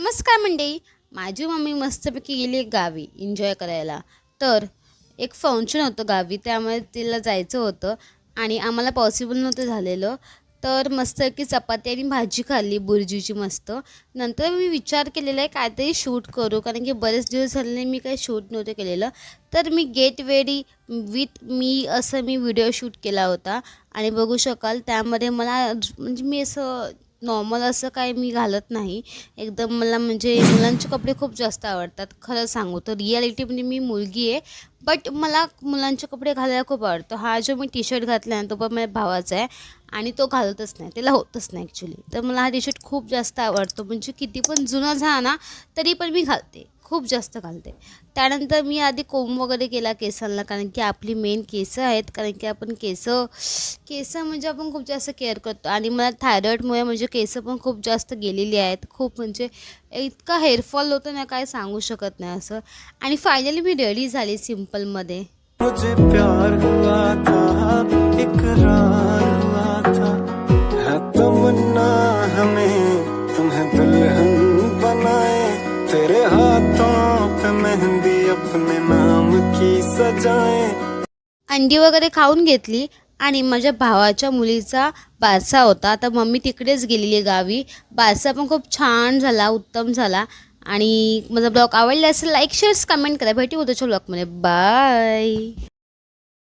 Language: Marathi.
नमस्कार मंडळी. माझी मम्मी मस्तपैकी गेली गावी एन्जॉय करायला. तर एक फंक्शन होतं गावी, त्यामुळे तिला जायचं होतं आणि आम्हाला पॉसिबल नव्हतं झालेलं. तर मस्तपैकी चपाती आणि भाजी खाल्ली बुर्जीची मस्त. नंतर मी विचार केलेला आहे काहीतरी शूट करू, कारण की बरेच दिवस झाले मी काही शूट नव्हतं केलेलं. तर मी गेट रेडी विथ मी असं मी व्हिडिओ शूट केला होता आणि बघू शकाल त्यामध्ये मला म्हणजे मी असं नॉर्मल असं काही मी घालत नाही. एकदम मला म्हणजे मुलांचे कपडे खूप जास्त आवडतात. खरं सांगू तर रिॲलिटीमध्ये मी मुलगी आहे, बट मला मुलांचे कपडे घालायला खूप आवडतं. हा जो मी टी शर्ट घातला आहे तो पण माझ्या भावाचा आहे आणि तो घालतच नाही, त्याला होतच नाही ॲक्च्युली. तर मला हा टी शर्ट खूप जास्त आवडतो, म्हणजे किती पण जुना झाला ना तरी पण मी घालते, खूप जास्त घालते. त्यानंतर मी आधी कोंब वगैरे केला केसांना, कारण की आपली मेन केसं आहेत. कारण की आपण केसं केसं म्हणजे आपण खूप जास्त केअर करतो आणि मला थायरॉईडमुळे म्हणजे केसं पण खूप जास्त गेलेली आहेत. खूप म्हणजे इतका हेअरफॉल होतो ना, काय सांगू शकत नाही असं. आणि फायनली मी रेडी झाली सिम्पलमध्ये. मुझे प्यार हुआ था, इकरार हुआ था, है तमन्ना हमें तुम्हें दुल्हन बनाए, तेरे हाथों पे मेहंदी अपने नाम की सजाए. अंडी वगैरे खाऊन घेतली आणि माझ्या भावाच्या मुलीचा बारसा होता. आता मम्मी तिकडेच गेलेली आहे गावी. बारसा पण खूप छान झाला, उत्तम झाला. आणि माझा ब्लॉग आवडला असेल लाईक शेअर्स कमेंट करा. भेटू उद्याच्या ब्लॉगमध्ये. बाय.